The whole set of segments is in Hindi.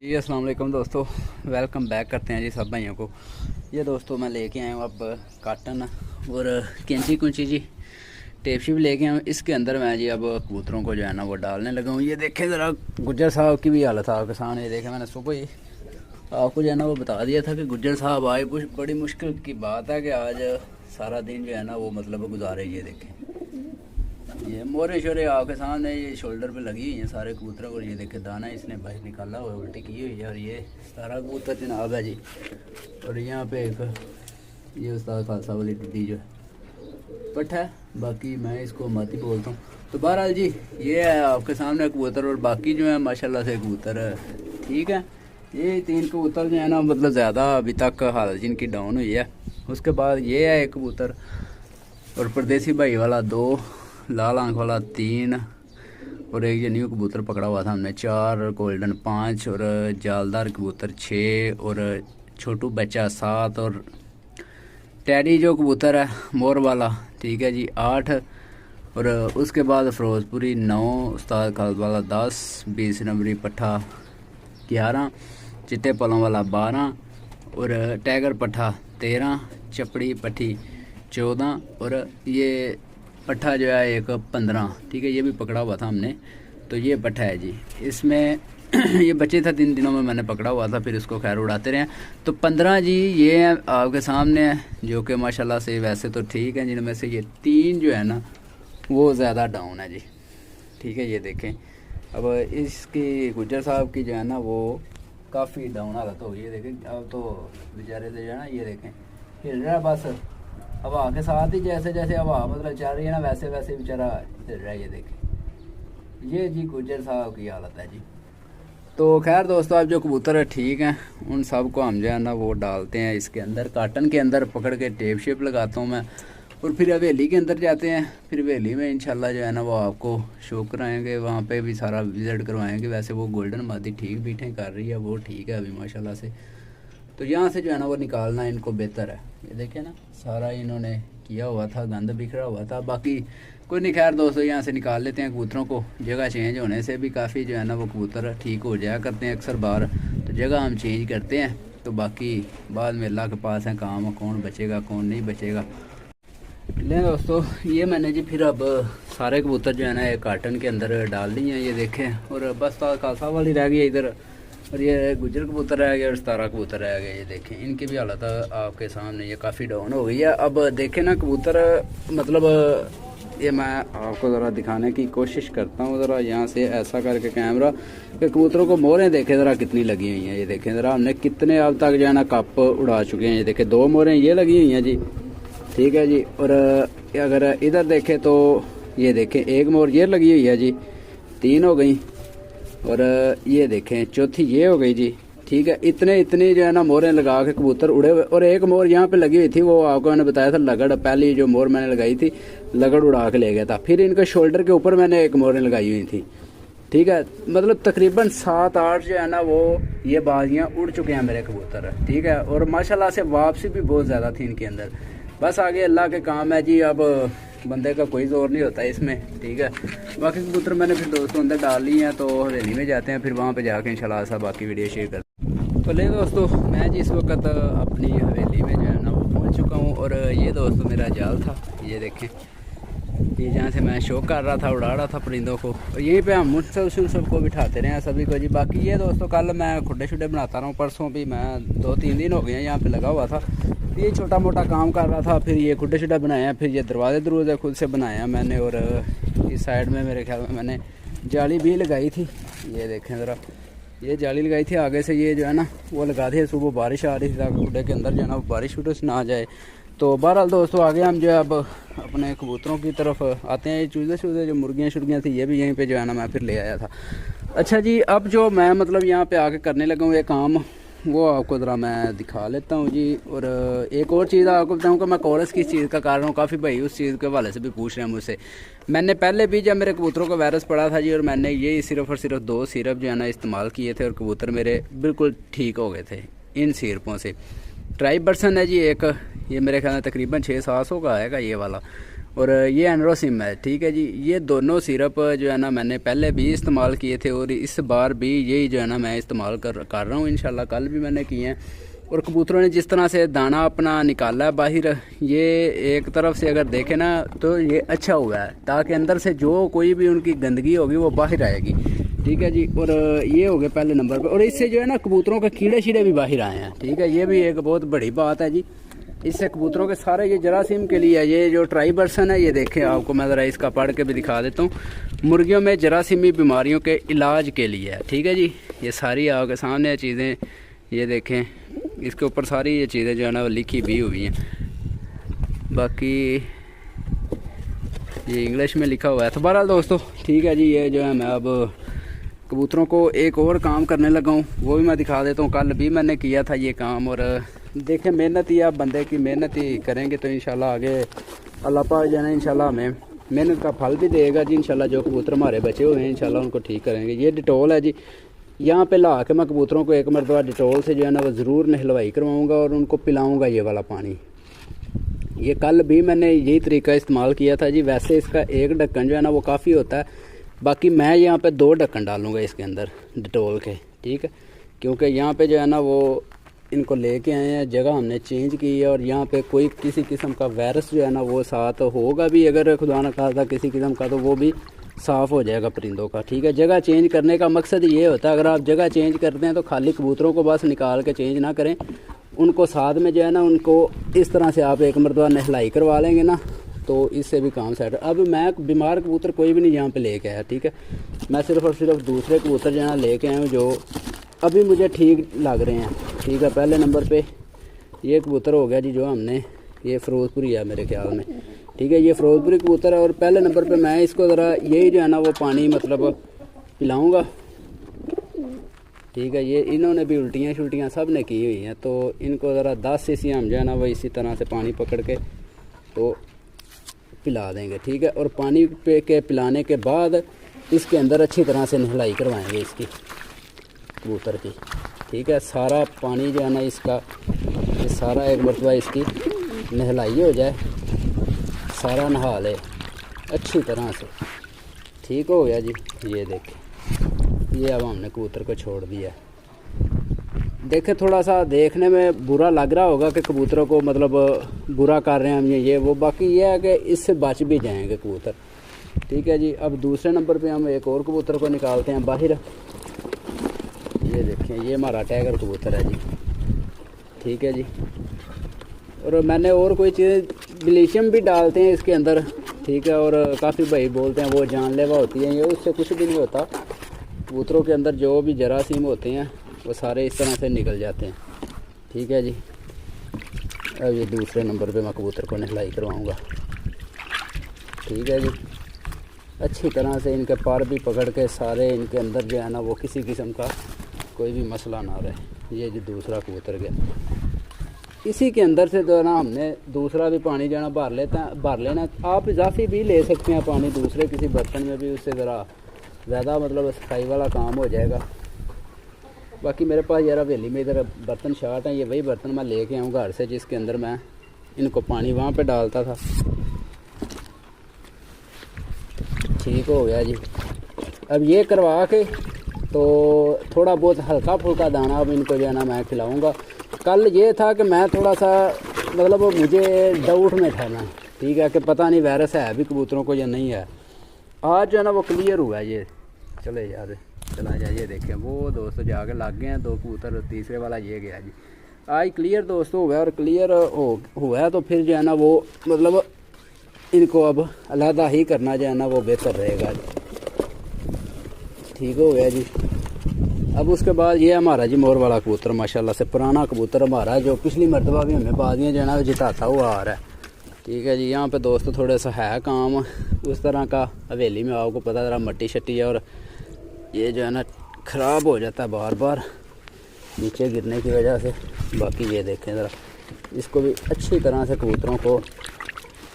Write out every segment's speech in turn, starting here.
जी अस्सलाम वालेकुम दोस्तों, वेलकम बैक करते हैं जी सब भाइयों को। ये दोस्तों मैं लेके आया हूँ अब काटन और कैंची कुंची जी, टेप शिप लेके आया हूँ। इसके अंदर मैं जी अब कबूतरों को जो है ना वो डालने लगा हूँ। ये देखें ज़रा गुज्जर साहब की भी हालत है किसान। ये देखें मैंने सुबह ही आपको जो है ना वो बता दिया था कि गुज्जर साहब आए। बड़ी मुश्किल की बात है कि आज सारा दिन जो है ना वो मतलब गुजारे। ये देखें ये मोरे शोरे आके सामने ये शोल्डर पे लगी हुई है सारे कबूतरों को। ये देखे दाना इसने बाहर निकाला हुआ उल्टी की हुई है। और ये सारा कबूतर जनाब है जी। और यहाँ पे एक ये उस्ताद खालसा वाली टिड्डी जो है पट है, बाकी मैं इसको माती बोलता हूँ। तो बहरहाल जी ये है आपके सामने कबूतर। और बाकी जो है माशाल्लाह से कबूतर ठीक है। ये 3 कबूतर जो है ना मतलब ज़्यादा अभी तक हालत जिनकी डाउन हुई है। उसके बाद ये है एक कबूतर और परदेसी भाई वाला 2, लाल आंख वाला 3 और एक ये न्यू कबूतर पकड़ा हुआ था हमने 4, गोल्डन 5 और जालदार कबूतर 6 और छोटू बच्चा 7 और टैडी जो कबूतर है मोर वाला ठीक है जी 8 और उसके बाद फिरोजपुरी 9, उस्ताद खालसा वाला 10, 20 नंबरी पट्ठा 11, चिट्टे पलों वाला 12 और टाइगर पट्ठा 13, चपड़ी पट्टी 14 और ये पट्ठा जो है एक 15 ठीक है। ये भी पकड़ा हुआ था हमने। तो ये पट्ठा है जी। इसमें ये बच्चे था 3 दिनों में मैंने पकड़ा हुआ था, फिर इसको खैर उड़ाते रहे। तो 15 जी ये आपके सामने है जो कि माशाल्लाह से वैसे तो ठीक है, जिनमें से ये 3 जो है ना वो ज़्यादा डाउन है जी ठीक है। ये देखें अब इसकी गुज्जर साहब की जो है ना वो काफ़ी डाउन हालत हो गई है। देखें अब तो बेचारे से जो है ना ये देखें हिल रहा है बस हवा के साथ ही। जैसे जैसे हवा मतलब चल रही है ना वैसे वैसे बेचारा हिल रहा है। ये देखें ये जी गुज्जर साहब की हालत है जी। तो खैर दोस्तों अब जो कबूतर है ठीक हैं उन सब को हम जो है ना वो डालते हैं इसके अंदर काटन के अंदर पकड़ के टेप शेप लगाता हूँ मैं। और फिर हवेली के अंदर जाते हैं। फिर हवेली में इंशाल्लाह जो है ना वो आपको शो कराएंगे, वहाँ पे भी सारा विज़िट करवाएंगे। वैसे वो गोल्डन मादी ठीक बीठें कर रही है, वो ठीक है अभी माशाल्लाह से। तो यहाँ से जो है ना वो निकालना इनको बेहतर है। ये देखें ना सारा इन्होंने किया हुआ था, गंद बिखरा हुआ था। बाकी कोई नहीं, खैर दोस्तों यहाँ से निकाल लेते हैं कबूतरों को। जगह चेंज होने से भी काफ़ी जो है ना वो कबूतर ठीक हो जाया करते हैं अक्सर बार। तो जगह हम चेंज करते हैं। तो बाकी बाद में अल्लाह के पास है काम, कौन बचेगा कौन नहीं बचेगा। लें दोस्तों ये मैंने जी फिर अब सारे कबूतर जो है ना एक कार्टन के अंदर डाल दिए हैं। ये देखें और बस खालसा वाली रह गई इधर और ये गुज्जर कबूतर रह गया और 17 कबूतर रह गए। ये देखें इनकी भी हालत आपके सामने ये काफ़ी डाउन हो गई है। अब देखें ना कबूतर मतलब ये मैं आपको ज़रा दिखाने की कोशिश करता हूँ। ज़रा यहाँ से ऐसा करके कैमरा कि कबूतरों को मोरें देखें ज़रा कितनी लगी हुई हैं। ये देखें ज़रा हमने कितने अब तक जो है ना कप उड़ा चुके हैं। ये देखें 2 मोरें ये लगी हुई हैं जी ठीक है जी। और अगर इधर देखें तो ये देखें 1 मोर ये लगी हुई है जी, 3 हो गई। और ये देखें चौथी ये हो गई जी ठीक है। इतनी जो है ना मोरें लगा के कबूतर उड़े हुए। और एक मोर यहाँ पे लगी हुई थी, वो आपको मैंने बताया था लगड़, पहली जो मोर मैंने लगाई थी लगड़ उड़ा के ले गया था। फिर इनके शोल्डर के ऊपर मैंने एक मोरें लगाई हुई थी ठीक है। मतलब तकरीबन 7-8 जो है ना वो ये बाजियाँ उड़ चुके हैं मेरे कबूतर ठीक है। और माशाल्लाह से वापसी भी बहुत ज़्यादा थी इनके अंदर। बस आगे अल्लाह के काम है जी, अब बंदे का कोई जोर नहीं होता इसमें ठीक है। बाकी कबूतर मैंने फिर दोस्तों अंदर डाल ली हैं। तो हवेली में जाते हैं, फिर वहाँ पे जाके इंशाल्लाह सब बाकी वीडियो शेयर करते। तो ले दोस्तों मैं जी इस वक्त अपनी हवेली में जो है ना वो पहुँच चुका हूँ। और ये दोस्तों मेरा जाल था, ये देखें ये जहाँ से मैं शो कर रहा था, उड़ा रहा था परिंदों को। और यहीं पे हम मुसलसल सबको बिठाते रहे हैं सभी को जी। बाकी ये दोस्तों कल मैं खुड्डे शुड्डे बनाता रहा हूँ, परसों भी मैं 2-3 दिन हो गए हैं यहाँ पे लगा हुआ था। ये छोटा मोटा काम कर रहा था, फिर ये खुड्डे शुड्डे बनाया, फिर ये दरवाजे खुद से बनाया मैंने। और इस साइड में मेरे ख्याल में मैंने जाली भी लगाई थी। ये देखें ज़रा ये जाली लगाई थी आगे से, ये जो है ना वो लगा दी है। सुबह बारिश आ रही थी ताकि खुड्डे के अंदर जो है ना बारिश उड़े ना आ जाए। तो बहरहाल दोस्तों आगे हम जो है अब अपने कबूतरों की तरफ आते हैं। ये चूज़े जो मुर्गियाँ शुर्गियाँ थी ये भी यहीं पे जो है ना मैं फिर ले आया था। अच्छा जी अब जो मैं मतलब यहाँ पे आके करने लगा हूँ ये काम, वो आपको ज़रा मैं दिखा लेता हूँ जी। और एक और चीज़ आपको बताऊँ कि मैं कोरस किस चीज़ का कर रहा हूँ। काफ़ी भाई उस चीज़ के हवाले से भी पूछ रहे हैं मुझसे। मैंने पहले भी जब मेरे कबूतरों को वायरस पड़ा था जी, और मैंने ये सिर्फ़ और सिर्फ 2 सिरप जो है ना इस्तेमाल किए थे और कबूतर मेरे बिल्कुल ठीक हो गए थे इन सिरपों से। ट्राइबर्सन है जी एक, ये मेरे ख्याल में तकरीबन 600-700 का आएगा ये वाला। और ये एनरोसिम है, ठीक है जी। ये दोनों सिरप जो है ना मैंने पहले भी इस्तेमाल किए थे और इस बार भी यही जो है ना मैं इस्तेमाल कर रहा हूँ इंशाल्लाह। कल भी मैंने किए हैं और कबूतरों ने जिस तरह से दाना अपना निकाला है बाहर, ये एक तरफ से अगर देखें ना तो ये अच्छा हुआ है, ताकि अंदर से जो कोई भी उनकी गंदगी होगी वो बाहर आएगी, ठीक है जी। और ये हो गए पहले नंबर पे। और इससे जो है ना कबूतरों के कीड़े शीड़े भी बाहर आए हैं, ठीक है। ये भी एक बहुत बड़ी बात है जी। इससे कबूतरों के सारे ये जरासीम के लिए, ये जो ट्राइबर्सन है, ये देखें आपको मैं ज़रा इसका पढ़ के भी दिखा देता हूँ। मुर्गियों में जरासीमी बीमारियों के इलाज के लिए है, ठीक है जी। ये सारी आपके सामने चीज़ें, ये देखें इसके ऊपर सारी ये चीज़ें जो है ना वो लिखी भी हुई हैं। बाकी ये इंग्लिश में लिखा हुआ है। तो बहरहाल दोस्तों ठीक है जी, ये जो है मैं अब कबूतरों को एक और काम करने लगा हूँ, वो भी मैं दिखा देता हूँ। कल भी मैंने किया था ये काम, और देखें मेहनत ही, आप बंदे की मेहनत ही करेंगे तो इंशाल्लाह आगे अल्लाह पाक जो है ना इंशाल्लाह हमें मेहनत का फल भी देगा जी इंशाल्लाह। जो कबूतर हमारे बचे हुए हैं इंशाल्लाह उनको ठीक करेंगे। ये डिटोल है जी, यहाँ पे ला के मैं कबूतरों को एक मरतबा डिटोल से जो है ना वो ज़रूर नहलवाई करवाऊँगा और उनको पिलाऊँगा ये वाला पानी। ये कल भी मैंने यही तरीका इस्तेमाल किया था जी। वैसे इसका एक ढक्कन जो है ना वो काफ़ी होता है, बाकी मैं यहाँ पे 2 ढक्कन डालूँगा इसके अंदर डिटोल के, ठीक है। क्योंकि यहाँ पे जो है ना वो इनको लेके आए हैं, जगह हमने चेंज की है, और यहाँ पे कोई किसी किस्म का वायरस जो है ना वो साथ होगा भी अगर खुदा न खास्ता किसी किस्म का, तो वो भी साफ़ हो जाएगा परिंदों का, ठीक है। जगह चेंज करने का मकसद ये होता है, अगर आप जगह चेंज करते हैं तो खाली कबूतरों को बस निकाल के चेंज ना करें, उनको साथ में जो है ना उनको इस तरह से आप एक मरतबा नहलाई करवा लेंगे ना तो इससे भी काम सेट। अब मैं बीमार कबूतर कोई भी नहीं यहाँ पे लेके आया, ठीक है। मैं सिर्फ और सिर्फ दूसरे कबूतर जो है ना लेके आया हूँ जो अभी मुझे ठीक लग रहे हैं, ठीक है। पहले नंबर पे ये कबूतर हो गया जी जो हमने, ये फ़िरोज़पुरी है मेरे ख्याल में, ठीक है। ये फ़िरोज़पुरी कबूतर है और पहले नंबर पे मैं इसको ज़रा यही जो है ना वो पानी मतलब पिलाऊँगा, ठीक है। ये इन्होंने भी उल्टियाँ शुल्टियाँ सब ने की हुई हैं, तो इनको ज़रा 10 सीसी हम जो है ना वो इसी तरह से पानी पकड़ के तो पिला देंगे, ठीक है। और पानी पे के पिलाने के बाद इसके अंदर अच्छी तरह से नहलाई करवाएंगे इसकी कबूतर की, ठीक है। सारा पानी जो है ना इसका, ये सारा एक मरतबा इसकी नहलाई हो जाए, सारा नहा ले अच्छी तरह से, ठीक हो गया जी। ये देखें, ये अब हमने कबूतर को छोड़ दिया। देखें थोड़ा सा देखने में बुरा लग रहा होगा कि कबूतरों को मतलब बुरा कर रहे हैं हम ये वो, बाकी ये है कि इससे बच भी जाएंगे कबूतर, ठीक है जी। अब दूसरे नंबर पे हम एक और कबूतर को निकालते हैं बाहर। ये देखें, ये हमारा टाइगर कबूतर है जी, ठीक है जी। और मैंने और कोई चीज़ ब्लीचियम भी डालते हैं इसके अंदर, ठीक है। और काफ़ी भाई बोलते हैं वो जानलेवा होती है, ये उससे कुछ भी नहीं होता। कबूतरों के अंदर जो भी जरासीम होते हैं वो सारे इस तरह से निकल जाते हैं, ठीक है जी। अब ये दूसरे नंबर पे मैं कबूतर को नहलाई करवाऊँगा, ठीक है जी। अच्छी तरह से इनके पर भी पकड़ के सारे इनके अंदर जो है ना वो किसी किस्म का कोई भी मसला ना रहे। ये जो दूसरा कबूतर गया, इसी के अंदर से जो ना हमने दूसरा भी पानी जो है ना भर लेना। आप इजाफी भी ले सकते हैं पानी दूसरे किसी बर्तन में भी, उससे ज़रा ज़्यादा मतलब सफाई वाला काम हो जाएगा। बाकी मेरे पास यार हवेली में इधर बर्तन शार्ट हैं, ये वही बर्तन मैं लेके आऊँ घर से जिसके अंदर मैं इनको पानी वहाँ पे डालता था, ठीक हो गया जी। अब ये करवा के तो थोड़ा बहुत हल्का फुल्का दाना अब इनको जो है ना मैं खिलाऊँगा। कल ये था कि मैं थोड़ा सा मतलब मुझे डाउट में था ना, ठीक है, कि पता नहीं वायरस है भी कबूतरों को या नहीं है। आज जो है ना वो क्लियर हुआ है। ये चले यार चला जाए, ये देखें वो दोस्तों जाके लग गए हैं 2 कबूतर, तीसरे वाला ये गया जी। आज क्लियर दोस्तों हुआ, और क्लियर हुआ है तो फिर जो है ना वो मतलब इनको अब अलहदा ही करना जो है ना वो बेहतर रहेगा, ठीक हो गया जी। अब उसके बाद ये हमारा जी मोर वाला कबूतर माशाल्लाह से पुराना कबूतर हमारा, जो पिछली मरतबा भी हमें बाजियाँ जो है ना जिताता हुआ आ रहा है, ठीक है जी। यहाँ पे दोस्तों थोड़ा सा है काम उस तरह का, हवेली में आपको पता ज़रा मट्टी शट्टी है और ये जो है ना ख़राब हो जाता है बार बार नीचे गिरने की वजह से। बाकी ये देखें ज़रा, इसको भी अच्छी तरह से कबूतरों को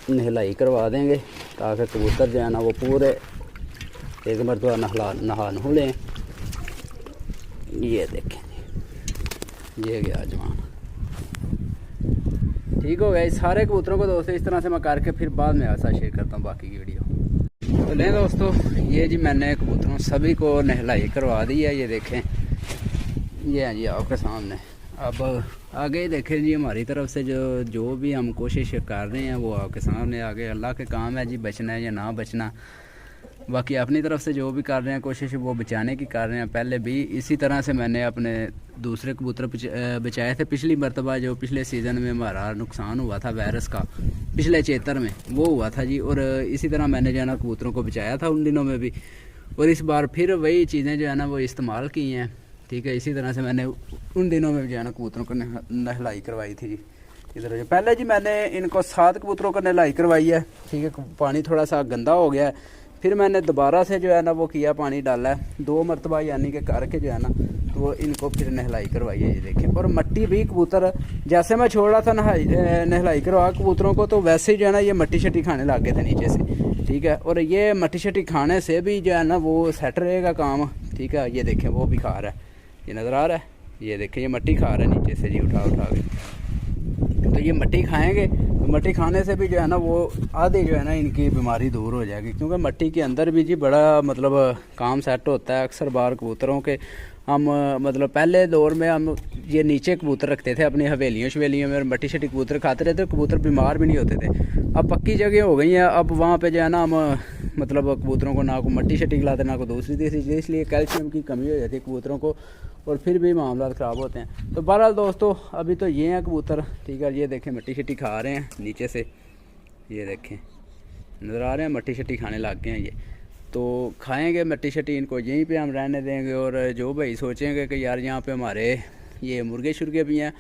नहलाई करवा देंगे ताकि कबूतर जो है ना वो पूरे एक मरतबा नहा नहू लें। ये देखें ये गया जवान, ठीक हो गया। सारे कबूतरों को दोस्तों इस तरह से मैं करके फिर बाद में ऐसा शेयर करता हूँ बाकी की वीडियो। तो लें दोस्तों, ये जी मैंने कबूतरों सभी को नहलाई करवा दी है। ये देखें, ये है जी आपके सामने। अब आगे देखें जी, हमारी तरफ से जो भी हम कोशिश कर रहे हैं वो आपके सामने आगे अल्लाह के काम है जी, बचना है या ना बचना। बाकी अपनी तरफ से जो भी कर रहे हैं कोशिश वो बचाने की कर रहे हैं। पहले भी इसी तरह से मैंने अपने दूसरे कबूतर बचाए थे। पिछली मरतबा जो पिछले सीज़न में हमारा नुकसान हुआ था वायरस का, पिछले चेतर में वो हुआ था जी। और इसी तरह मैंने जो है ना कबूतरों को बचाया था उन दिनों में भी, और इस बार फिर वही चीज़ें जो है ना वो इस्तेमाल की हैं। ठीक है, इसी तरह से मैंने उन दिनों में जो है ना कबूतरों को नहलाई करवाई थी जी। इधर जो पहले जी मैंने इनको 7 कबूतरों को नहलाई करवाई है। ठीक है, पानी थोड़ा सा गंदा हो गया है, फिर मैंने दोबारा से जो है ना वो किया, पानी डाला है 2 मरतबा, यानी कि करके जो है ना तो इनको फिर नहलाई करवाई है। ये देखें, और मट्टी भी कबूतर जैसे मैं छोड़ रहा था नहलाई करवा कबूतरों को, तो वैसे ही जो है ना ये मट्टी शट्टी खाने लग गए थे नीचे से। ठीक है, और ये मट्टी शट्टी खाने से भी जो है ना वो सेट रहेगा काम। ठीक है, ये देखें वो भी खा रहा है, ये नज़र आ रहा है, ये देखें ये मट्टी खा रहा है नीचे से जी, उठा के। तो ये मट्टी खाएंगे तो मट्टी खाने से भी जो है ना वो आधे जो है ना इनकी बीमारी दूर हो जाएगी, क्योंकि मट्टी के अंदर भी जी बड़ा मतलब काम सेट होता है। अक्सर बार कबूतरों के हम मतलब पहले दौर में हम ये नीचे कबूतर रखते थे अपनी हवेलियों शवेलियों में, और मट्टी शट्टी कबूतर खाते रहते, कबूतर बीमार भी नहीं होते थे। अब पक्की जगह हो गई हैं, अब वहाँ पे जो है ना हम मतलब कबूतरों को ना को मट्टी शट्टी खिलाते ना को दूसरी तीसरी चीज़, इसलिए कैल्शियम की कमी हो जाती है कबूतरों को, और फिर भी मामला ख़राब होते हैं। तो बहरहाल दोस्तों अभी तो ये हैं कबूतर। ठीक है, ये देखें मट्टी शट्टी खा रहे हैं नीचे से, ये देखें नज़र आ रहे हैं, मट्टी शट्टी खाने लग गए हैं ये। तो खाएंगे मट्टी शट्टी, इनको यहीं पे हम रहने देंगे। और जो भाई सोचेंगे कि यार यहाँ पे हमारे ये मुर्गे शुर्गे भी हैं,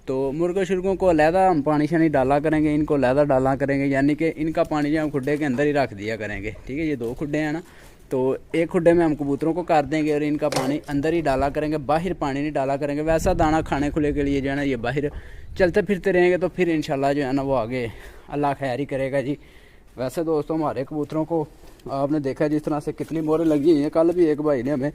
तो मुर्गे शुर्गों को अलहदा हम पानी शानी डाला करेंगे, इनको अलहदा डाला करेंगे, यानी कि इनका पानी जो हम खुड्डे के अंदर ही रख दिया करेंगे। ठीक है, ये 2 खुड्डे हैं ना, तो एक खुड्डे में हम कबूतरों को कर देंगे और इनका पानी अंदर ही डाला करेंगे, बाहर पानी नहीं डाला करेंगे। वैसा दाना खाने खुले के लिए जो है ना ये बाहर चलते फिरते रहेंगे, तो फिर इंशाल्लाह जो है ना वो आगे अल्लाह खैर ही करेगा जी। वैसे दोस्तों हमारे कबूतरों को आपने देखा जिस तरह से कितनी मोहरें लगी हुई हैं। कल भी एक भाई ने हमें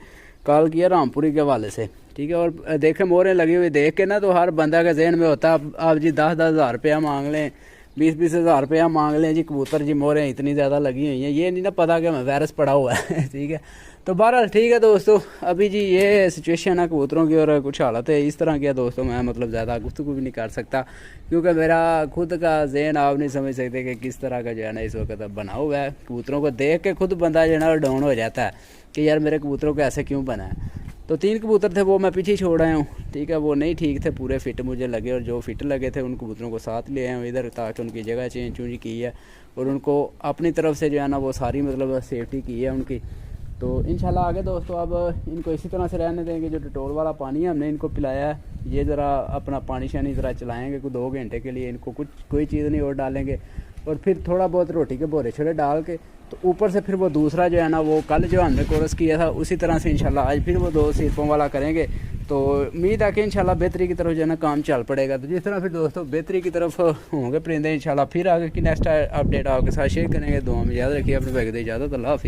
कॉल किया रामपुरी के हवाले से। ठीक है, और देखे मोहरें लगी हुई देख के ना तो हर बंदा के जहन में होता है आप जी 10-10 हज़ार रुपया मांग लें, 20-20 हज़ार रुपया मांग लें जी, कबूतर जी मोहरें इतनी ज़्यादा लगी हुई हैं, ये नहीं ना पता कि हमें वायरस पड़ा हुआ है। ठीक है, तो बहरहाल ठीक है दोस्तों, अभी जी ये सिचुएशन है कबूतरों की और कुछ हालत है इस तरह की है दोस्तों। मैं मतलब ज़्यादा गुफ्तगू भी नहीं कर सकता, क्योंकि मेरा खुद का जहन आप नहीं समझ सकते कि किस तरह का जो है ना इस वक्त बना हुआ है। कबूतरों को देख के खुद बंदा जो है ना डाउन हो जाता है कि यार मेरे कबूतरों को ऐसे क्यों बना है। तो 3 कबूतर थे वो मैं पीछे छोड़ आया हूँ। ठीक है, वो नहीं ठीक थे, पूरे फिट मुझे लगे, और जो फिट लगे थे उन कबूतरों को साथ ले आए हूँ इधर, ताकि उनकी जगह चेंज चूंज की है और उनको अपनी तरफ से जो है ना वो सारी मतलब सेफ्टी की है उनकी। तो इंशाल्लाह आगे दोस्तों अब इनको इसी तरह से रहने देंगे। जो डिटोल वाला पानी है हमने इनको पिलाया है, ये ज़रा अपना पानी शानी ज़रा चलाएँगे कोई 2 घंटे के लिए, इनको कोई चीज़ नहीं और डालेंगे, और फिर थोड़ा बहुत रोटी के बोरे छोरे डाल के, तो ऊपर से फिर वो दूसरा जो है ना वो कल जो हमने कोर्स किया था उसी तरह से इंशाल्लाह आज फिर वो 2 सिरपों वाला करेंगे। तो उम्मीद है कि इंशाल्लाह बेहतरी की तरफ जो है ना काम चल पड़ेगा। तो जिस तरह फिर दोस्तों बेहतरी की तरफ होंगे परिंदे, इंशाल्लाह फिर आगे की नेक्स्ट अपडेट आपके साथ शेयर करेंगे। दुआ में याद रखिए, अपने बैग दे इजाज़त, अल्लाह हाफ़िज़।